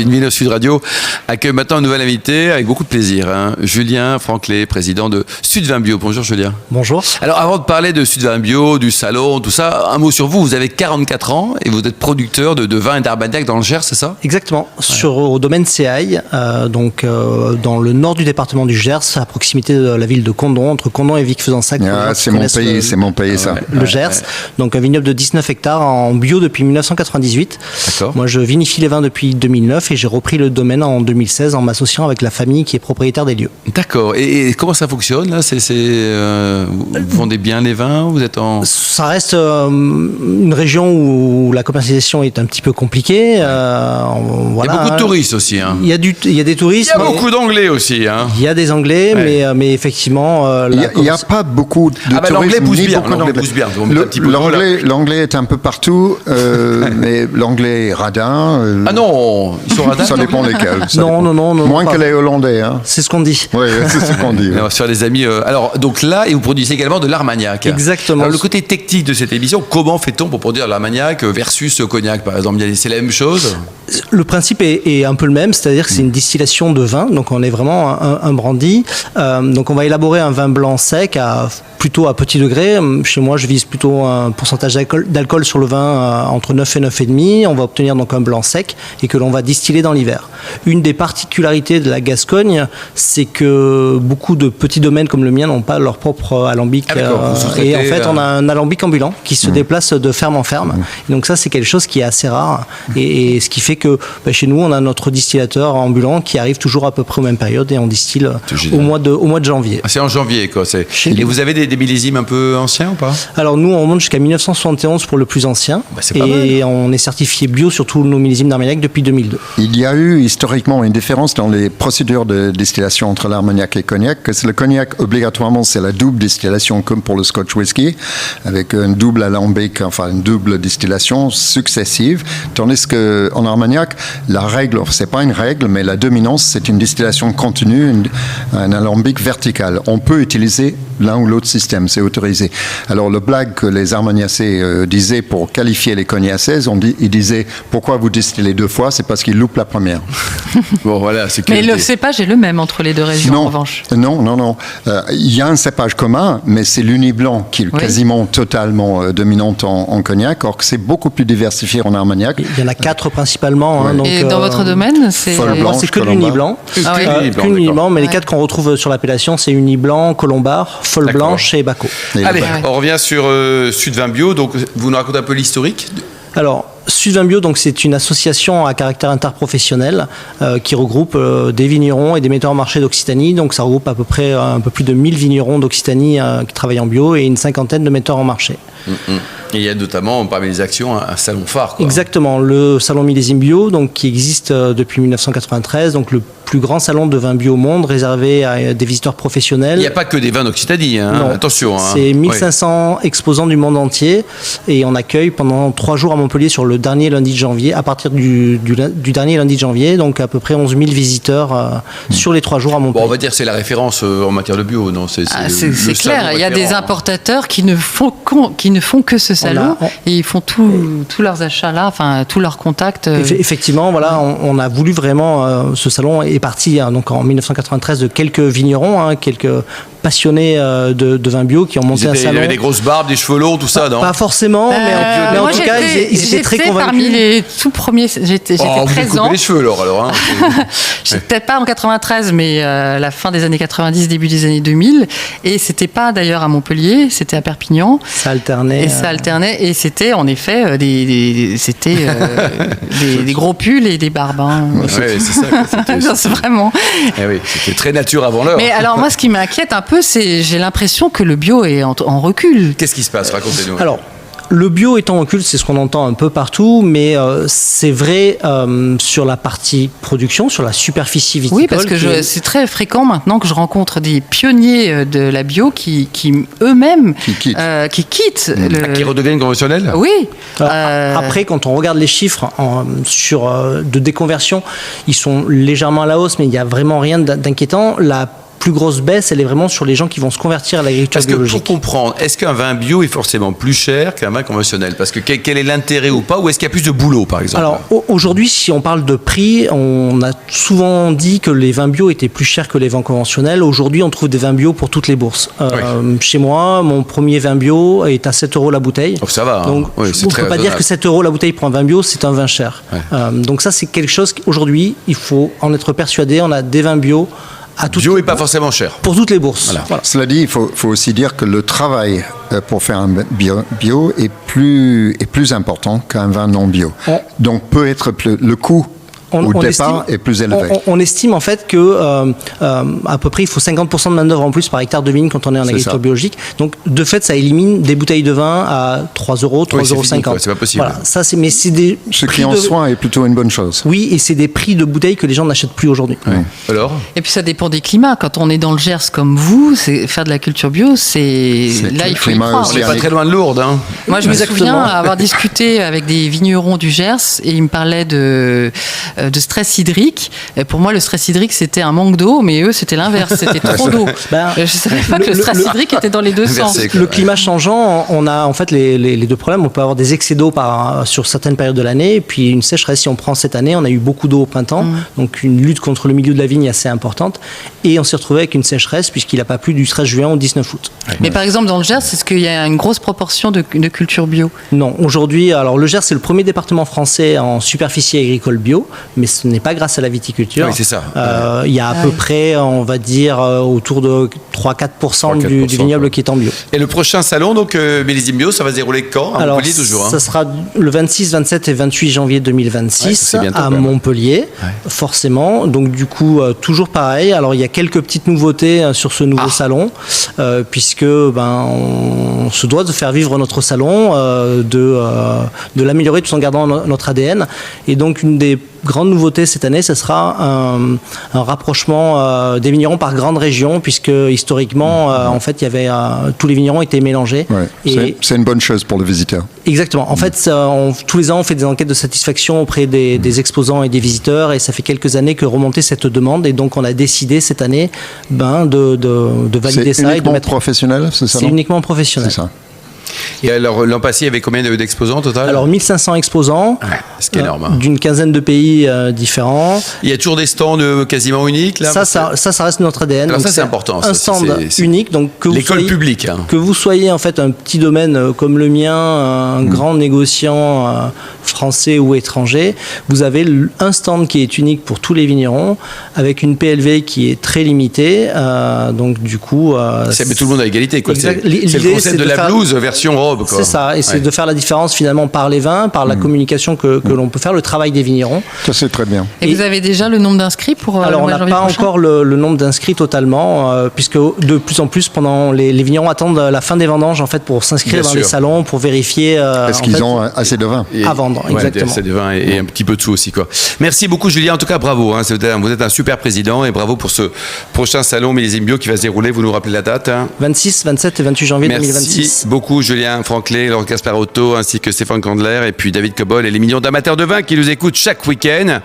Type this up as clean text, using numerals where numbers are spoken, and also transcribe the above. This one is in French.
Une Ville au Sud Radio accueille maintenant un nouvel invité avec beaucoup de plaisir. Julien Franclet, président de Sud Vin Bio. Bonjour Julien. Bonjour. Alors avant de parler de Sud Vin Bio, du salon, tout ça, un mot sur vous. Vous avez 44 ans et vous êtes producteur de vin et d'Armagnac dans le Gers, c'est ça? Exactement. Ouais. Au domaine CAI, dans le nord du département du Gers, à proximité de la ville de Condom, entre Condom et Vic-Fezensac. C'est mon pays, ça. Le Gers. Ouais. Donc un vignoble de 19 hectares en bio depuis 1998. D'accord. Moi je vinifie les vins depuis 2009 et j'ai repris le domaine en 2016 en m'associant avec la famille qui est propriétaire des lieux. D'accord. Et comment ça fonctionne là? Vous vendez bien les vins? Vous êtes Ça reste une région où la commercialisation est un petit peu compliquée. Voilà. Il y a beaucoup de touristes aussi. Il y a des touristes. Il y a beaucoup d'anglais aussi. Il y a des anglais, ouais. mais effectivement... il n'y a pas beaucoup de touristes. L'anglais pousse bien. L'anglais est un peu partout, mais l'anglais est radin. Ah non, ils sont radins. Ça dépend lesquels. Non. Moins que les Hollandais. Hein. C'est ce qu'on dit. Oui, c'est ce qu'on dit. On va se faire des amis. Alors, donc là, et vous produisez également de l'Armagnac. Exactement. Alors, le côté technique de cette émission, comment fait-on pour produire de l'Armagnac versus cognac, par exemple? C'est la même chose? Le principe est un peu le même, c'est-à-dire que c'est une distillation de vin, donc on est vraiment un brandy. Donc on va élaborer un vin blanc sec plutôt à petit degré. Chez moi, je vise plutôt un pourcentage d'alcool sur le vin entre 9 et 9,5. On va obtenir donc un blanc sec et que l'on va distiller dans l'hiver. Une des particularités de la Gascogne, c'est que beaucoup de petits domaines comme le mien n'ont pas leur propre alambic. Et en fait, on a un alambic ambulant qui se déplace de ferme en ferme. Et donc ça, c'est quelque chose qui est assez rare. Et ce qui fait que chez nous, on a notre distillateur ambulant qui arrive toujours à peu près aux mêmes périodes et on distille au mois de janvier. Ah, c'est en janvier, quoi. Et vous avez des millésimes un peu anciens ou pas? Alors nous, on remonte jusqu'à 1971 pour le plus ancien. Et on est certifié bio sur tous nos millésimes d'Armagnac depuis 2002. Il y a eu historiquement une différence dans les procédures de distillation entre l'Armagnac et le cognac. Le cognac, obligatoirement, c'est la double distillation comme pour le Scotch whisky, avec un double alambic, enfin une double distillation successive. Tandis qu'en Armagnac, la règle, c'est pas une règle, mais la dominance, c'est une distillation continue, un alambic vertical. On peut utiliser l'un ou l'autre système, c'est autorisé. Alors le blague que les Armagnacais disaient pour qualifier les cognacais, ils disaient pourquoi vous distillez deux fois, c'est parce qu'ils loupent la première. Bon voilà, c'est mais le cépage est le même entre les deux régions en revanche. Non. Il y a un cépage commun, mais c'est l'uni-blanc qui est quasiment totalement dominante en cognac, or que c'est beaucoup plus diversifié en Armagnac. Il y en a 4 principalement. Ouais. Donc, et dans votre domaine, c'est que l'uni-blanc. L'uni-blanc, mais les 4 qu'on retrouve sur l'appellation, c'est uni-blanc, colombard, folle blanche et Bacco. Allez, on revient sur Sud Vin Bio. Donc, vous nous racontez un peu l'historique? Alors, Sud Vin Bio, donc, c'est une association à caractère interprofessionnel qui regroupe des vignerons et des metteurs en marché d'Occitanie. Donc, ça regroupe à peu près un peu plus de 1000 vignerons d'Occitanie qui travaillent en bio et une cinquantaine de metteurs en marché. Et il y a notamment, parmi les actions, un salon phare, quoi. Exactement, le salon Millésime Bio, donc, qui existe depuis 1993, donc le plus grand salon de vin bio au monde, réservé à des visiteurs professionnels. Il n'y a pas que des vins d'Occitanie, hein. Attention. C'est 1500 exposants du monde entier et on accueille pendant 3 jours à Montpellier sur le dernier lundi de janvier, à partir du dernier lundi de janvier, donc à peu près 11 000 visiteurs sur les 3 jours à Montpellier. Bon, on va dire que c'est la référence en matière de bio, non? C'est clair, il y a des importateurs qui ne font que ce salon et ils font tous leurs achats là, enfin tous leurs contacts. Effectivement, voilà, on a voulu vraiment, ce salon est parti donc en 1993 de quelques vignerons, quelques passionnés de vin bio qui ont monté un salon. Il y avait des grosses barbes, des cheveux longs, tout ça, non? Pas forcément, mais en tout cas, ils étaient très convaincus. Parmi les tout premiers, j'étais 13 ans. Vous coupez les cheveux alors, hein. Peut-être pas en 93, mais la fin des années 90, début des années 2000. Et c'était pas d'ailleurs à Montpellier, c'était à Perpignan. Ça alternait. Et c'était en effet des gros pulls et des barbes. Hein. Ouais, c'est ça. C'est vraiment. Oui, c'était très nature avant l'heure. Mais alors moi, ce qui m'inquiète un peu, c'est j'ai l'impression que le bio est en recul. Qu'est-ce qui se passe? Racontez-nous. Alors, le bio est en recul, c'est ce qu'on entend un peu partout, mais c'est vrai sur la partie production, sur la superficie viticole. Oui, parce que c'est très fréquent maintenant que je rencontre des pionniers de la bio qui eux-mêmes quittent. Qui redeviennent conventionnels? Oui. Après, quand on regarde les chiffres de déconversion, ils sont légèrement à la hausse, mais il n'y a vraiment rien d'inquiétant. La plus grosse baisse, elle est vraiment sur les gens qui vont se convertir à l'agriculture Parce que biologique. pour comprendre, est-ce qu'un vin bio est forcément plus cher qu'un vin conventionnel? Parce que quel est l'intérêt ou pas? Ou est-ce qu'il y a plus de boulot, par exemple? Alors aujourd'hui, si on parle de prix, on a souvent dit que les vins bio étaient plus chers que les vins conventionnels. Aujourd'hui, on trouve des vins bio pour toutes les bourses. Chez moi, mon premier vin bio est à 7 € la bouteille. Oh, ça va. Hein. Donc, Oui, on ne peut pas dire que 7 € la bouteille pour un vin bio, c'est un vin cher. Donc ça, c'est quelque chose qu'aujourd'hui, il faut en être persuadé. On a des vins bio à toutes Bio n'est pas forcément cher. pour toutes les bourses. Voilà. Cela dit, il faut aussi dire que le travail pour faire un bio est plus important qu'un vin non bio. Donc peut être le coût au départ est plus élevé. On estime en fait que à peu près il faut 50% de main-d'œuvre en plus par hectare de vigne quand on est en agriculture biologique. Donc de fait, ça élimine des bouteilles de vin à 3 €, 3,50 €. C'est pas possible. Voilà, ça c'est mais c'est des Ce qui prix en soi est plutôt une bonne chose. Oui, et c'est des prix de bouteilles que les gens n'achètent plus aujourd'hui. Alors? Et puis ça dépend des climats. Quand on est dans le Gers comme vous, faire de la culture bio, là il faut y climat croire. On n'est pas très loin de Lourdes. Hein. Moi, je me souviens avoir discuté avec des vignerons du Gers et ils me parlaient de stress hydrique. Et pour moi, le stress hydrique, c'était un manque d'eau, mais eux, c'était l'inverse, c'était trop d'eau. Je ne savais pas que le stress hydrique était dans les deux sens. Le climat changeant, on a en fait les deux problèmes. On peut avoir des excès d'eau sur certaines périodes de l'année, et puis une sécheresse. Si on prend cette année, on a eu beaucoup d'eau au printemps, donc une lutte contre le milieu de la vigne assez importante. Et on s'est retrouvé avec une sécheresse puisqu'il n'a pas plu du 13 juin au 19 août. Mais par exemple, dans le Gers, est-ce qu'il y a une grosse proportion de culture bio? Non, aujourd'hui, alors le Gers, c'est le premier département français en superficie agricole bio, mais ce n'est pas grâce à la viticulture. Oui, c'est ça. Il y a à peu près, on va dire, autour de 3-4% du vignoble qui est en bio. Et le prochain salon, donc Millésime Bio, ça va se dérouler quand? À Montpellier toujours. Ça sera le 26, 27 et 28 janvier 2026 à Montpellier, forcément. Donc du coup, toujours pareil. Alors il y a quelques petites nouveautés sur ce nouveau salon, puisque on se doit de faire vivre notre salon, de l'améliorer tout en gardant notre ADN. Et donc une des grande nouveauté cette année, ce sera un rapprochement des vignerons par grande région, puisque historiquement, en fait, il y avait tous les vignerons étaient mélangés. C'est une bonne chose pour le visiteur. Exactement. En fait, tous les ans, on fait des enquêtes de satisfaction auprès des exposants et des visiteurs, et ça fait quelques années que remontait cette demande, et donc on a décidé cette année de valider ça. C'est uniquement professionnel, c'est ça? C'est uniquement professionnel. C'est ça. Et alors, l'an passé, il y avait combien d'exposants au total? Alors, 1500 exposants, c'est énorme. d'une quinzaine de pays différents. Il y a toujours des stands quasiment uniques là? Ça reste notre ADN. Alors donc ça, c'est important. Un stand unique. Donc l'école publique. Hein. Que vous soyez en fait un petit domaine comme le mien, un grand négociant français ou étranger, vous avez un stand qui est unique pour tous les vignerons, avec une PLV qui est très limitée. Donc du coup... ça met tout le monde à égalité. C'est le concept de la blouse version robe. C'est ça, et c'est de faire la différence finalement par les vins, par la communication que l'on peut faire, le travail des vignerons. Ça c'est très bien. Et vous avez déjà le nombre d'inscrits pour Alors on n'a pas encore le nombre d'inscrits totalement, puisque de plus en plus pendant les vignerons attendent la fin des vendanges en fait pour s'inscrire dans les salons, pour vérifier est-ce qu'ils ont assez de vin à vendre. Exactement. Assez de vin et un petit peu de sous aussi quoi. Merci beaucoup Julien, en tout cas bravo, hein. Vous êtes un super président et bravo pour ce prochain salon Millésime Bio qui va se dérouler. Vous nous rappelez la date 26, 27 et 28 janvier 2026. Merci beaucoup Julien Franklin, Laurent Gasparotto ainsi que Stéphane Candler et puis David Cobol et les millions d'amateurs de vin qui nous écoutent chaque week-end.